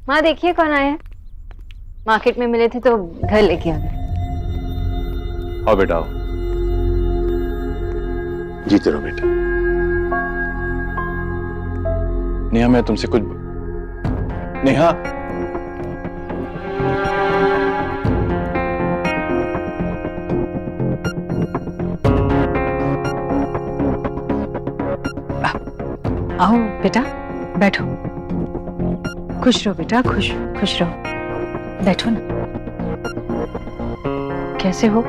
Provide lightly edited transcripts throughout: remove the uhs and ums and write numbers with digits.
माँ देखिए कौन आए हैं। मार्केट में मिले थे तो घर लेके आ गए। आओ बेटा आओ। जीते रहो बेटा। नेहा मैं तुमसे कुछ नेहा आओ बेटा बैठो। खुश रहो बेटा, खुश खुश रहो। बैठो ना। कैसे हो?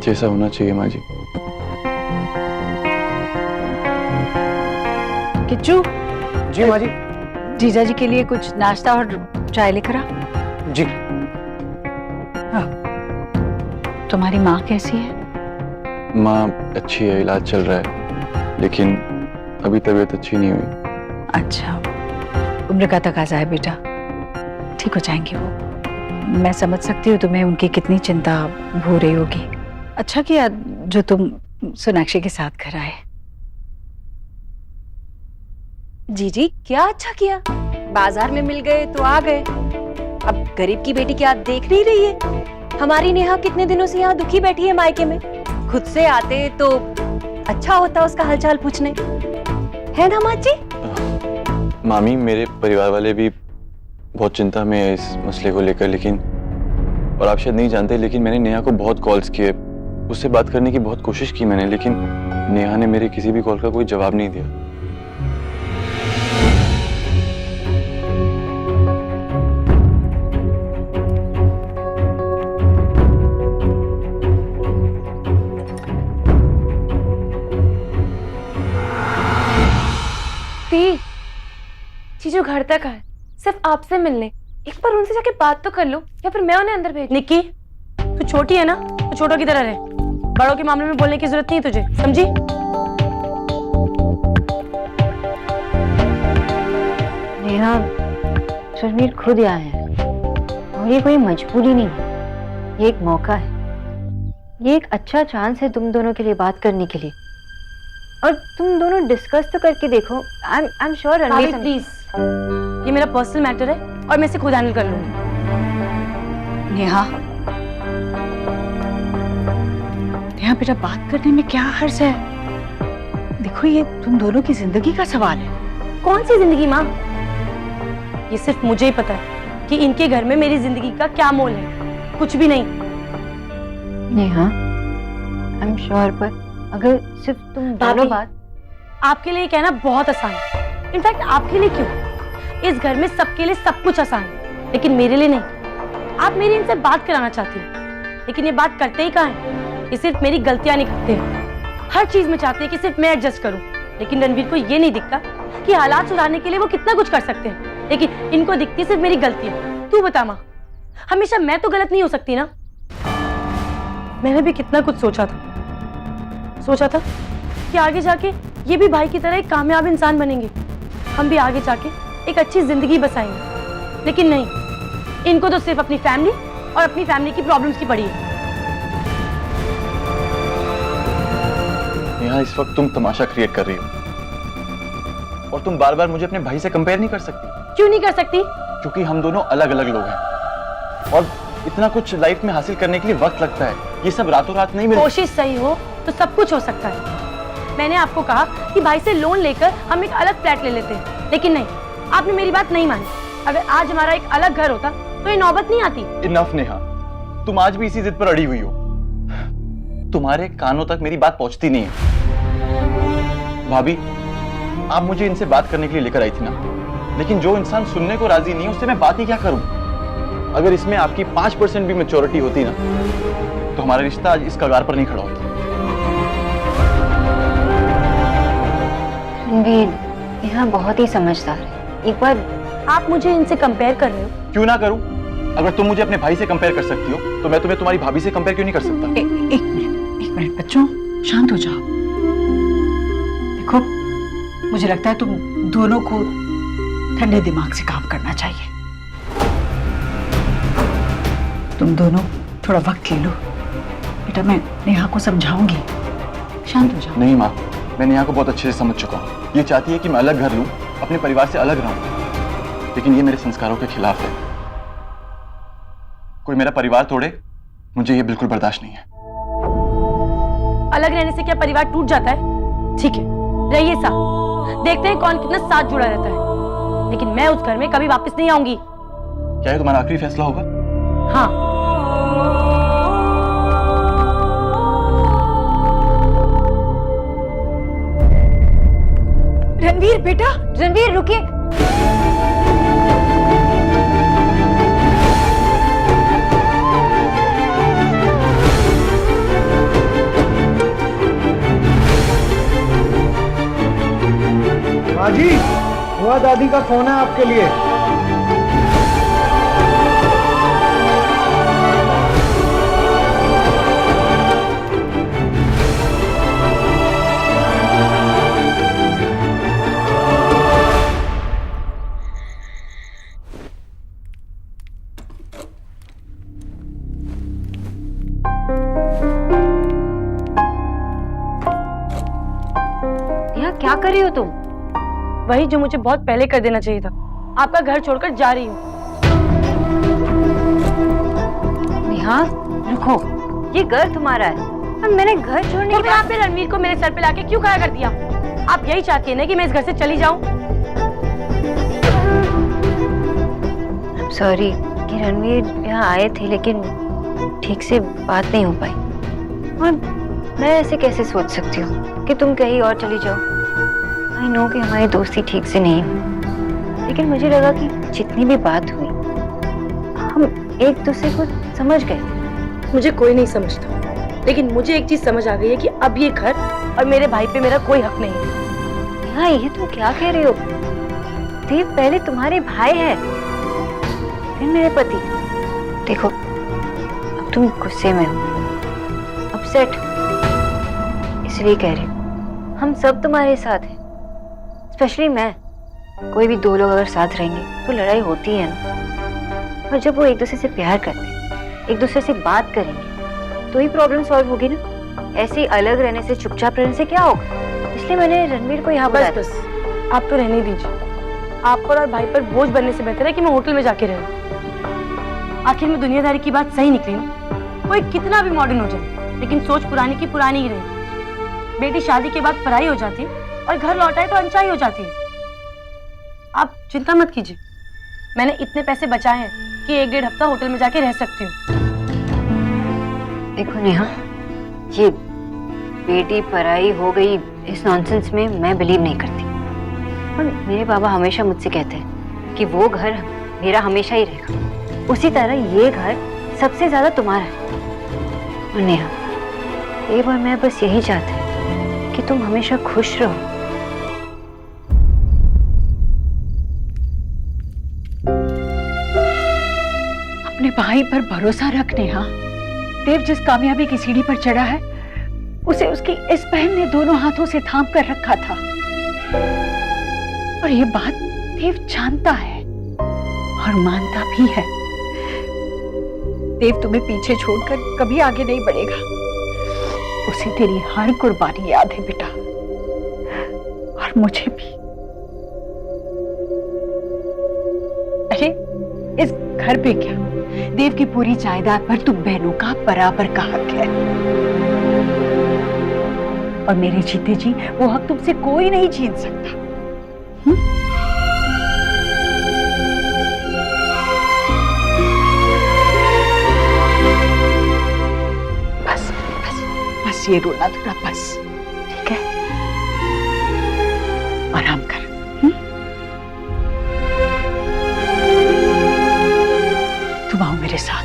जैसा होना चाहिए माँ जी। किच्चू, जी माँ जी। जीजा जी के लिए कुछ नाश्ता और चाय लेकर आ। जी। तुम्हारी माँ कैसी है? माँ अच्छी है, इलाज चल रहा है, लेकिन अभी तबीयत अच्छी नहीं हुई। अच्छा, उम्र का तकाजा है बेटा, ठीक हो जाएंगे वो। मैं समझ सकती हूँ तुम्हें उनकी कितनी चिंता हो रही होगी। अच्छा किया जो तुम सोनाक्षी के साथ घर आए। जीजी क्या अच्छा किया, बाजार में मिल गए तो आ गए। अब गरीब की बेटी क्या देख नहीं रही है? हमारी नेहा कितने दिनों से यहाँ दुखी बैठी है मायके में, खुद से आते तो अच्छा होता उसका हालचाल पूछने, है ना माँ जी? मामी मेरे परिवार वाले भी बहुत चिंता में है इस मसले को लेकर, लेकिन और आप शायद नहीं जानते, लेकिन मैंने नेहा को बहुत कॉल्स किए, उससे बात करने की बहुत कोशिश की मैंने, लेकिन नेहा ने मेरे किसी भी कॉल का कोई जवाब नहीं दिया। जीजू घर तक आए सिर्फ आपसे मिलने, एक बार उनसे जाके बात तो कर लो, या फिर मैं उन्हें अंदर भेज। निक्की तू छोटी है ना, तो छोटों की तरह रहे, बड़ों के मामले में बोलने की जरूरत नहीं है तुझे, समझी? नेहा, शर्मीर खुद आए हैं और ये कोई मजबूरी नहीं है, ये एक मौका है, ये एक अच्छा चांस है तुम दोनों के लिए बात करने के लिए। और तुम दोनों डिस्कस तो करके देखो। I am sure Ranveer. Please, ये मेरा पर्सनल मैटर है और मैं इसे खुद हैंडल कर लूंगी। नेहा, नेहा बेटा बात करने में क्या हर्ज है? देखो ये तुम दोनों की जिंदगी का सवाल है। कौन सी जिंदगी माँ? ये सिर्फ मुझे ही पता है कि इनके घर में मेरी जिंदगी का क्या मोल है, कुछ भी नहीं। नेहा, आई एम श्योर, पर अगर सिर्फ तुम दोनों बात। आपके लिए कहना बहुत आसान है, इनफैक्ट आपके लिए क्यों, इस घर में सबके लिए सब कुछ आसान है, लेकिन मेरे लिए नहीं। आप मेरी इनसे बात कराना चाहती हैं, लेकिन ये बात करते ही कहाँ हैं? ये सिर्फ मेरी गलतियां निकलते हैं, हर चीज में चाहते हैं कि सिर्फ मैं एडजस्ट करूं, लेकिन रणवीर को ये नहीं दिखता कि हालात सुधारने के लिए वो कितना कुछ कर सकते हैं, लेकिन इनको दिखती सिर्फ मेरी गलतियां। तू बता माँ, हमेशा मैं तो गलत नहीं हो सकती ना? मैंने भी कितना कुछ सोचा था कि आगे जाके ये भी भाई की तरह एक कामयाब इंसान बनेंगे, हम भी आगे जाके एक अच्छी जिंदगी बसाएंगे, लेकिन नहीं, इनको तो सिर्फ अपनी फैमिली और अपनी फैमिली की प्रॉब्लम्स की पड़ी है। नेहा इस वक्त तुम तमाशा क्रिएट कर रही हो, और तुम बार बार मुझे अपने भाई से कंपेयर नहीं कर सकती। क्यों नहीं कर सकती? क्योंकि हम दोनों अलग अलग लोग हैं, और इतना कुछ लाइफ में हासिल करने के लिए वक्त लगता है, ये सब रातों रात नहीं मिलता। कोशिश सही हो तो सब कुछ हो सकता है। मैंने आपको कहा कि भाई से लोन लेकर हम एक अलग फ्लैट ले लेते हैं, लेकिन नहीं, आपने मेरी बात नहीं मानी। अगर आज हमारा एक अलग घर होता तो ये नौबत नहीं आती। इनफ नेहा, तुम आज भी इसी जिद पर अड़ी हुई हो, तुम्हारे कानों तक मेरी बात पहुंचती नहीं है। भाभी, आप मुझे इनसे बात करने के लिए लेकर आई थी ना, लेकिन जो इंसान सुनने को राजी नहीं है उससे मैं बात ही क्या करूं? अगर इसमें आपकी 5% भी मैच्योरिटी होती ना, तो हमारा रिश्ता आज इस कगार पर नहीं खड़ा होता। रणवीर, यहाँ बहुत ही समझदार है। एक बार आप मुझे इनसे कंपेयर कर रहे हो? क्यों ना करूं? अगर तुम मुझे अपने भाई से कंपेयर कर सकती हो, तो मैं तुम्हें तुम्हारी भाभी से कंपेयर क्यों नहीं कर सकता? एक मिनट बच्चों, शांत हो जाओ। देखो, मुझे लगता है तुम दोनों को ठंडे दिमाग से काम करना चाहिए। तुम दोनों थोड़ा वक्त ले लो। बेटा मैं नेहा को समझाऊंगी, शांत हो जाओ। नहीं माँ, मैं नेहा को बहुत अच्छे से समझ चुका हूँ। ये चाहती है कि मैं अलग घर लूँ, अपने परिवार से अलग रहूँ। लेकिन ये मेरे संस्कारों के खिलाफ है। कोई मेरा परिवार तोड़े, मुझे ये बिल्कुल बर्दाश्त नहीं है। अलग रहने से क्या परिवार टूट जाता है? ठीक है, रहिए साथ, देखते हैं कौन कितना साथ जुड़ा रहता है। लेकिन मैं उस घर में कभी वापस नहीं आऊंगी। क्या ये तुम्हारा आखिरी फैसला होगा? हाँ। रणवीर बेटा, रणवीर रुकिए। माँ जी, हुआ दादी का फोन है आपके लिए। नेहा क्या कर रही हो तुम? वही जो मुझे बहुत पहले कर देना चाहिए था। आपका घर छोड़कर जा रही हूँ। नेहा रुको, ये घर तुम्हारा है और मैंने घर छोड़ने तो के फिर आपने रणवीर को मेरे सर पे लाके क्यों खड़ा कर दिया? आप यही चाहती है ना कि मैं इस घर से चली जाऊं? सॉरी कि रणवीर यहाँ आए थे लेकिन ठीक से बात नहीं हो पाई। और मैं ऐसे कैसे सोच सकती हूँ कि तुम कहीं और चली जाओ। आई नो कि हमारी दोस्ती ठीक से नहीं हुई, लेकिन मुझे लगा कि जितनी भी बात हुई हम एक दूसरे को समझ गए। मुझे कोई नहीं समझता, लेकिन मुझे एक चीज समझ आ गई है कि अब ये घर और मेरे भाई पे मेरा कोई हक नहीं है। हाँ, ये तुम क्या कह रहे हो? देव पहले तुम्हारे भाई है, फिर मेरे पति। देखो, अब तुम गुस्से में हो, अपसेट हो, इसलिए कह रही हूँ। हम सब तुम्हारे साथ हैं, स्पेशली मैं। कोई भी दो लोग अगर साथ रहेंगे तो लड़ाई होती है ना। और जब वो एक दूसरे से प्यार करते, एक दूसरे से बात करेंगे, तो ही प्रॉब्लम सॉल्व होगी ना। ऐसे ही अलग रहने से, चुपचाप रहने से क्या होगा? इसलिए मैंने रणवीर को यहाँ बुलाया। बस आप तो रहने दीजिए। आप पर और भाई पर बोझ बनने से बेहतर है कि मैं होटल में जाके रहूं। आखिर में दुनियादारी की बात सही निकली ना। कोई कितना भी मॉडर्न हो जाए, लेकिन सोच पुरानी की पुरानी ही रही। बेटी शादी के बाद पराई हो जाती और घर लौटाए तो अनचाही हो जाती है। आप चिंता मत कीजिए, मैंने इतने पैसे बचाए हैं कि 1-1.5 हफ्ता होटल में जाके रह सकती हूँ। देखो नेहा, ये बेटी पराई हो गई इस नॉनसेंस में मैं बिलीव नहीं करती। और मेरे बाबा हमेशा मुझसे कहते हैं कि वो घर मेरा हमेशा ही रहेगा, उसी तरह ये घर सबसे ज्यादा तुम्हारा है। और नेहा, एक बार मैं बस यही चाहती हूँ कि तुम हमेशा खुश रहो। अपने भाई पर भरोसा रख नेहा। देव जिस कामयाबी की सीढ़ी पर चढ़ा है, उसे उसकी इस बहन ने दोनों हाथों से थाम कर रखा था। और ये बात देव जानता है और मानता भी है। देव तुम्हें पीछे छोड़कर कभी आगे नहीं बढ़ेगा। उसे तेरी हर कुर्बानी याद है बेटा, और मुझे भी। अरे इस घर पे क्या, देव की पूरी जायदाद पर तुम बहनों का बराबर का हक है। और मेरे जीते जी वो हक तुमसे कोई नहीं छीन सकता। बस बस बस, ये रोना थोड़ा बस, ठीक है? आराम कर। तुम आओ मेरे साथ।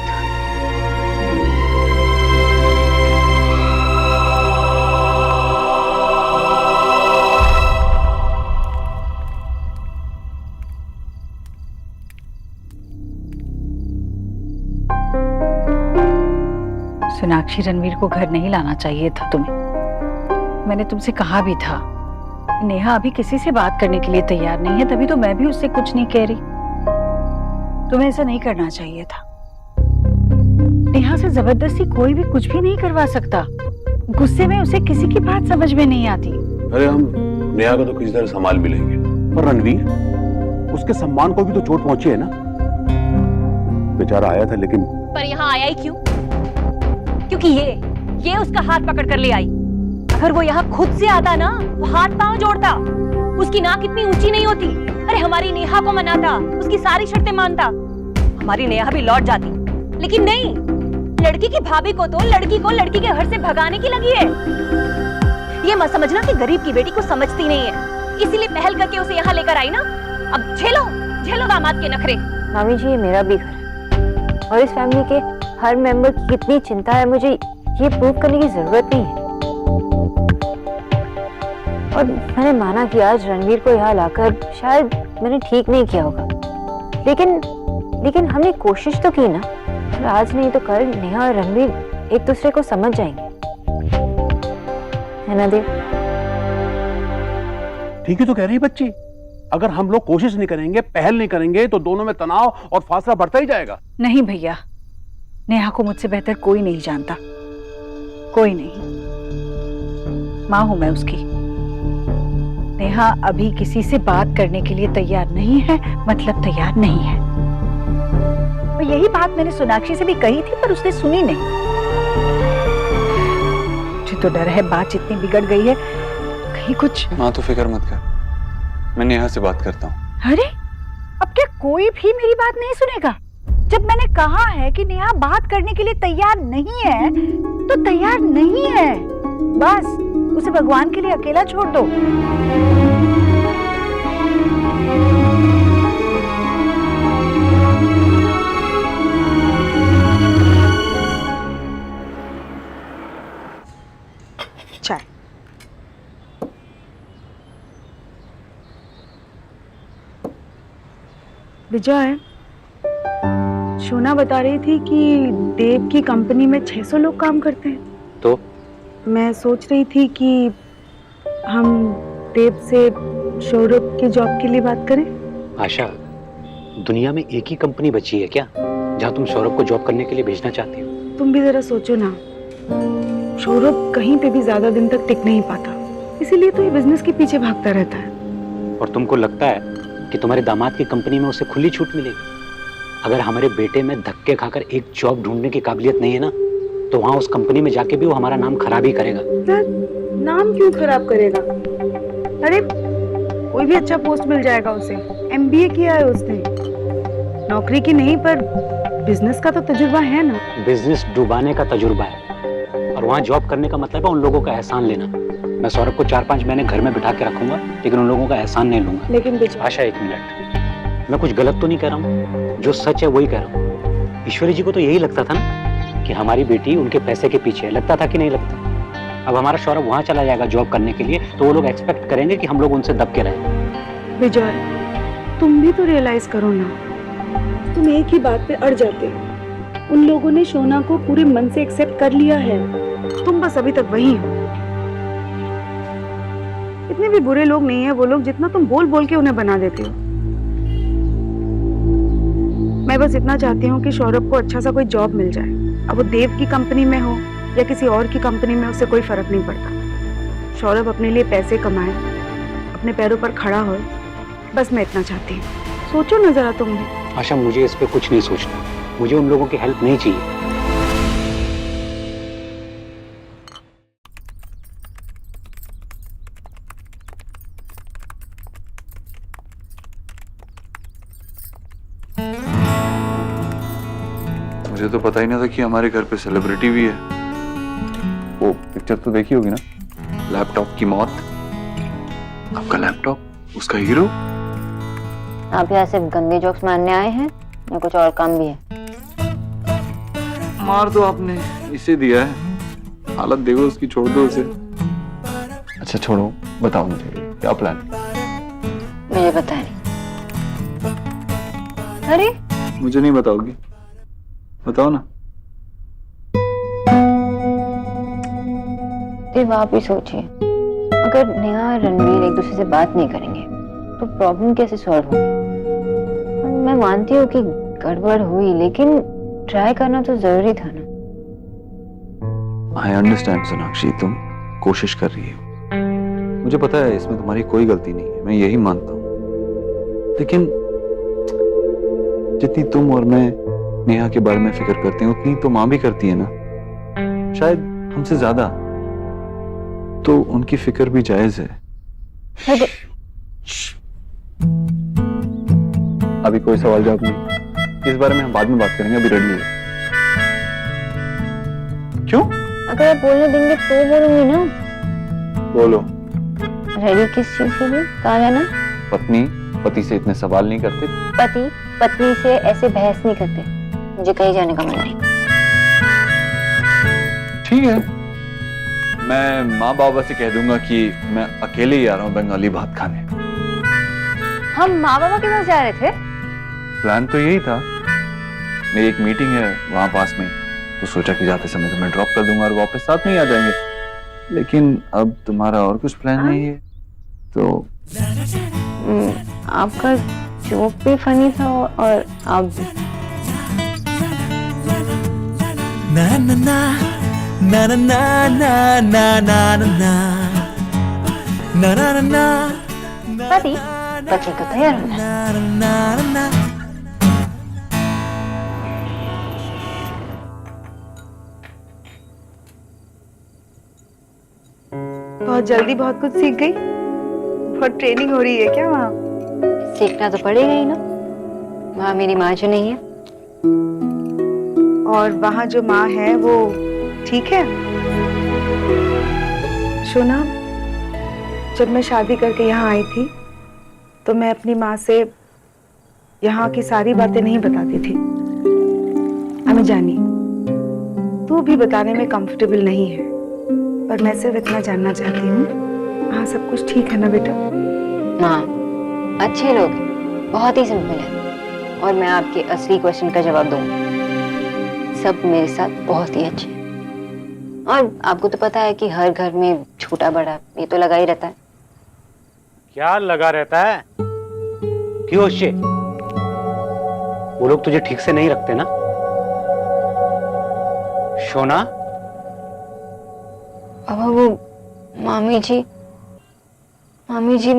सोनाक्षी, रणवीर को घर नहीं लाना चाहिए था तुम्हें। मैंने तुमसे कहा भी था। नेहा अभी किसी से बात करने के लिए तैयार नहीं है, तभी तो मैं भी उससे कुछ नहीं कह रही। तुम्हें ऐसा नहीं करना चाहिए था। नेहा से जबरदस्ती कोई भी कुछ भी नहीं करवा सकता। गुस्से में उसे किसी की बात समझ में नहीं आती। अरे हम नेहा को तो किसी तरह संभाल भी लेंगे। और रणवीर, उसके सम्मान को भी तो चोट पहुंची है ना। बेचारा आया था लेकिन पर यहाँ आया ही क्यों? क्योंकि ये उसका हाथ पकड़ कर ले आई। अगर वो यहाँ खुद से आता ना तो हाथ पांव जोड़ता, उसकी नाक इतनी ऊंची नहीं होती। अरे हमारी नेहा को मनाता, उसकी सारी शर्तें मानता, हमारी नेहा भी लौट जाती। लेकिन नहीं, लड़की की भाभी को तो लड़की को लड़की के घर से भगाने की लगी है। ये मत समझना कि गरीब की बेटी को समझती नहीं है, इसीलिए पहल करके उसे यहाँ लेकर आई ना। अब झेलो दामाद के नखरे। मामी जी, ये मेरा भी घर है और इस फैमिली के हर मेंबर की कितनी चिंता है मुझे ये प्रूव करने की जरूरत नहीं है। और मैंने माना कि आज रणवीर को यहाँ लाकर शायद मैंने ठीक नहीं किया होगा, लेकिन हमने कोशिश तो की ना। और आज नहीं तो कल नेहा और रणवीर एक दूसरे को समझ जाएंगे, है ना देव? ठीक ही तो कह रही है बच्ची। अगर हम लोग कोशिश नहीं करेंगे, पहल नहीं करेंगे तो दोनों में तनाव और फासला बढ़ता ही जाएगा। नहीं भैया, नेहा को मुझसे बेहतर कोई नहीं जानता, कोई नहीं। माँ हूं मैं उसकी। नेहा अभी किसी से बात करने के लिए तैयार नहीं है, मतलब तैयार नहीं है। और यही बात मैंने सोनाक्षी से भी कही थी, पर उसने सुनी नहीं। मुझे तो डर है बात जितनी बिगड़ गई है कहीं कुछ। माँ तो फिक्र मत कर, मैं नेहा से बात करता हूँ। अरे अब क्या कोई भी मेरी बात नहीं सुनेगा? जब मैंने कहा है कि नेहा बात करने के लिए तैयार नहीं है तो तैयार नहीं है, बस उसे भगवान के लिए अकेला छोड़ दो। चाय। विजय, शोना बता रही थी कि देव की कंपनी में 600 लोग काम करते हैं। तो मैं सोच रही थी कि हम देव से सौरभ की जॉब के लिए बात करें। आशा, दुनिया में एक ही कंपनी बची है क्या जहाँ तुम सौरभ को जॉब करने के लिए भेजना चाहती हो? तुम भी जरा सोचो ना, सौरभ कहीं पे भी ज्यादा दिन तक टिक नहीं पाता, इसीलिए तो ये बिजनेस के पीछे भागता रहता है। और तुमको लगता है कि तुम्हारे दामाद की कंपनी में उसे खुली छूट मिलेगी? अगर हमारे बेटे में धक्के खाकर एक जॉब ढूंढने की काबिलियत नहीं है ना, तो वहाँ उस कंपनी में जाके भी वो हमारा नाम खराब ही करेगा। नाम क्यों खराब करेगा? अरे कोई भी अच्छा पोस्ट मिल जाएगा उसे। MBA किया है उसने, नौकरी की नहीं पर बिजनेस का तो तजुर्बा है ना। बिजनेस डुबाने का तजुर्बा है और वहाँ जॉब करने का मतलब है उन लोगों का एहसान लेना। मैं सौरभ को 4-5 महीने घर में बिठा के रखूंगा, लेकिन उन लोगों का एहसान नहीं लूंगा। लेकिन आशा, एक मिनट, मैं कुछ गलत तो नहीं कह रहा हूँ, जो सच है वही कह रहा हूँ। ईश्वरी जी को तो यही लगता था ना कि हमारी बेटी उनके पैसे के पीछे है, लगता था कि नहीं लगता? अब हमारा सौरभ वहाँ चला जाएगा जॉब करने के लिए, तो वो लोग एक्सपेक्ट करेंगे कि हम लोग उनसे दब के रहें। विजय, तुम भी तो रियलाइज करो ना, तुम एक ही बात पे अड़ जाते हो। उन लोगों ने शोना को पूरे मन से एक्सेप्ट कर लिया है, तुम बस अभी तक वही हो। इतने भी बुरे लोग नहीं है वो लोग जितना तुम बोल बोल के उन्हें बना देते हो। मैं बस इतना चाहती हूँ कि सौरभ को अच्छा सा कोई जॉब मिल जाए। अब वो देव की कंपनी में हो या किसी और की कंपनी में, उससे कोई फर्क नहीं पड़ता। सौरभ अपने लिए पैसे कमाए, अपने पैरों पर खड़ा हो, बस मैं इतना चाहती हूँ। सोचो ना जरा तुम भी। आशा, मुझे इस पे कुछ नहीं सोचना, मुझे उन लोगों की हेल्प नहीं चाहिए। मुझे तो पता ही नहीं था कि हमारे घर पे सेलिब्रिटी भी है। वो पिक्चर तो देखी होगी ना, लैपटॉप की मौत। आपका लैपटॉप, उसका हीरो। आप यहाँ सिर्फ गंदे जोक्स मारने आए हैं या कुछ और काम भी है? मार तो आपने इसे दिया है, हालत देखो उसकी, छोड़ दो उसे। अच्छा छोड़ो, बताओ मुझे क्या प्लान है? मुझे पता नहीं। अरे मुझे नहीं बताओगी? बताओ ना। सिर्फ आप ही सोचिए, अगर नेहा और रणवीर एक दूसरे से बात नहीं करेंगे तो प्रॉब्लम कैसे सॉल्व होगी? मैं मानती हूँ कि गड़बड़ हुई, लेकिन ट्राई करना तो जरूरी था ना। आई अंडरस्टैंड सोनाक्षी, तुम कोशिश कर रही हो, मुझे पता है इसमें तुम्हारी कोई गलती नहीं है, मैं यही मानता हूँ। लेकिन जितनी तुम और मैं नेहा के बारे में फिक्र करते हैं उतनी तो माँ भी करती है ना, शायद हमसे ज्यादा। तो उनकी फिक्र भी जायज है। अभी कोई सवाल जवाब नहीं, इस बारे में हम बाद में बात करेंगे, अभी रेडी है। क्यों? अगर आप बोलने देंगे तो बोलूंगी ना। बोलो। रेडी किस चीज के लिए? कहा जाना? पत्नी पति से इतने सवाल नहीं करते। पति पत्नी से ऐसे बहस नहीं करते। मुझे कहीं जाने का मन नहीं। ठीक है, मैं माँ बाबा से कह दूंगा कि मैं अकेले ही आ रहा हूँ बंगाली भात खाने। हम माँ बाबा के पास जा रहे थे। प्लान तो यही था, मेरी एक मीटिंग है वहां पास में, तो सोचा कि जाते समय तुम्हें ड्रॉप कर दूंगा और वापस साथ में ही आ जाएंगे। लेकिन अब तुम्हारा और कुछ प्लान नहीं है तो। आपका जोक भी फनी था और आप भी। ना ना ना ना ना ना ना ना ना ना ना ना ना पति पति को तैयार होना। बहुत जल्दी बहुत कुछ सीख गई। बहुत ट्रेनिंग हो रही है क्या वहाँ? सीखना तो पड़ेगा ही ना, वहाँ मेरी माँ जो नहीं है। और वहाँ जो माँ है वो ठीक है? शोना, जब मैं शादी करके यहाँ आई थी तो मैं अपनी माँ से यहाँ की सारी बातें नहीं बताती थी। हमें जानी तू भी बताने में कंफर्टेबल नहीं है, पर मैं सिर्फ इतना जानना चाहती हूँ, हाँ सब कुछ ठीक है ना बेटा? माँ अच्छे लोग हैं, बहुत ही सिंपल है, और मैं आपके असली क्वेश्चन का जवाब दूंगी। सब मेरे साथ बहुत ही अच्छे हैं, और आपको तो पता है कि हर घर में छोटा बड़ा ये तो लगा ही रहता है। क्या लगा रहता है? क्यों शे? वो लोग तुझे ठीक से नहीं रखते ना? शोना? अब वो मामी जी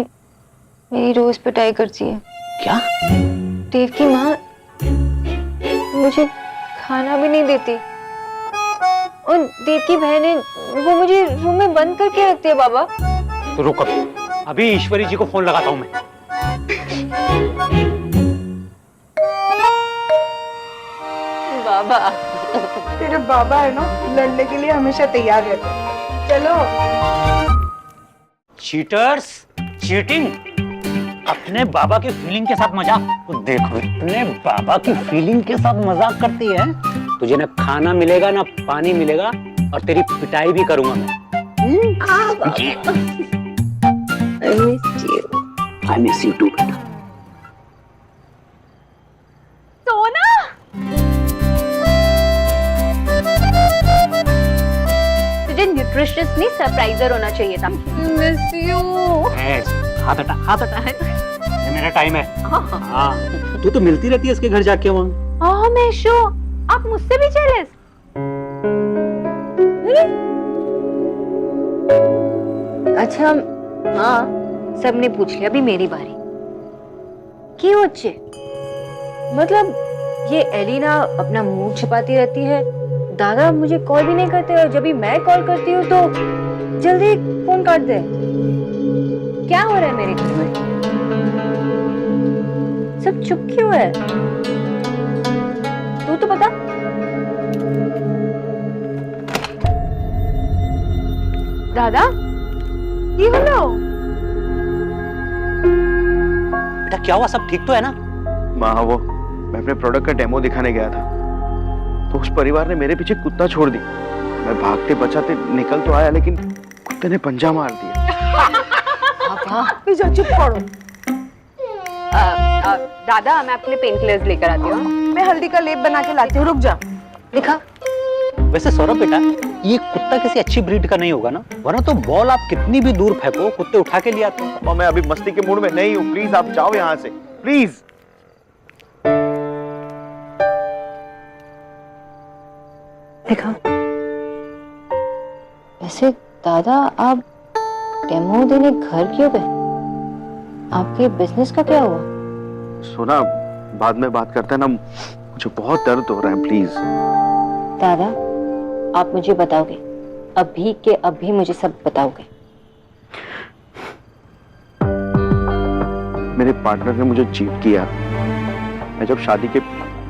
मेरी रोज पिटाई करती है। क्या? देव की माँ मुझे खाना भी नहीं देती, और देव की बहनें वो मुझे रूम में बंद करके रखती है। बाबा तो रुको, अभी ईश्वरी जी को फोन लगाता हूं मैं। बाबा तेरे बाबा है ना, लड़ने के लिए हमेशा तैयार रहते हैं। चलो। चीटर्स, चीटिंग, अपने बाबा की फीलिंग के साथ मजाक। तो देखो, इतने बाबा की फीलिंग के साथ मजाक करती है, तुझे ना खाना मिलेगा ना पानी मिलेगा, और तेरी पिटाई भी करूंगा मैं। I miss you too, बेटा। सोना, तुझे न्यूट्रिशनिस्ट नहीं सरप्राइजर होना चाहिए था। Miss you. हाथ हटा, हाथ हटा है। ये मेरा टाइम है। हाँ, तू तो मिलती रहती है इसके घर जाके वहाँ। हाँ मेशो, आप मुझसे भी जेलस? अच्छा हाँ, सबने पूछ लिया, अभी मेरी बारी। क्यों अच्छे? मतलब ये एलिना अपना मुंह छिपाती रहती है, दादा मुझे कॉल भी नहीं करते, और जब भी मैं कॉल करती हूँ तो जल्दी फोन काट दे। क्या हो रहा है मेरे घर में? सब चुप क्यों है? तू तो बता। दादा ये बोलो। बेटा क्या हुआ, सब ठीक तो है ना? माँ वो मैं अपने प्रोडक्ट का डेमो दिखाने गया था, तो उस परिवार ने मेरे पीछे कुत्ता छोड़ दी। मैं भागते बचाते निकल तो आया, लेकिन कुत्ते ने पंजा मार दिया। चुप करो। दादा मैं आपके लिए पेन किलर्स लेकर आती हूँ। मैं हल्दी का लेप बना के लाती हूँ, रुक जा। दिखा। वैसे सौरभ बेटा, ये कुत्ता किसी अच्छी ब्रीड का नहीं होगा ना, वरना तो बॉल आप कितनी भी दूर फेंको कुत्ते उठा के ले आते हैं। और मैं अभी मस्ती के मूड में नहीं हूँ, प्लीज आप जाओ यहाँ से, प्लीज। दिखा। वैसे दादा आप डेमो देने घर क्यों गए? आपके बिजनेस का क्या हुआ? सुना, बाद में बात करते हैं ना, मुझे बहुत दर्द हो रहा है, प्लीज। दादा, आप मुझे बताओगे, अभी के अभी मुझे सब बताओगे? मेरे पार्टनर ने मुझे चीट किया। मैं जब शादी के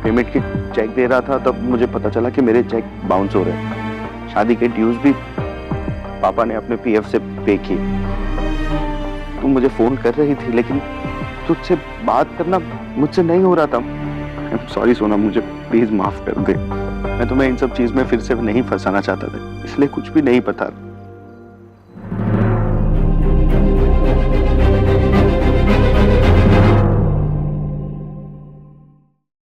पेमेंट के चेक दे रहा था तब मुझे पता चला कि मेरे चेक बाउंस हो रहे हैं। शादी के ड्यूज भी पापा ने अपने पीएफ से पे किए। तुम मुझे फोन कर रही थी लेकिन तुझसे बात करना मुझसे नहीं हो रहा था। सॉरी सोना, मुझे प्लीज माफ कर दे। मैं तुम्हें इन सब चीज में फिर से नहीं फंसाना चाहता था, इसलिए कुछ भी नहीं बता।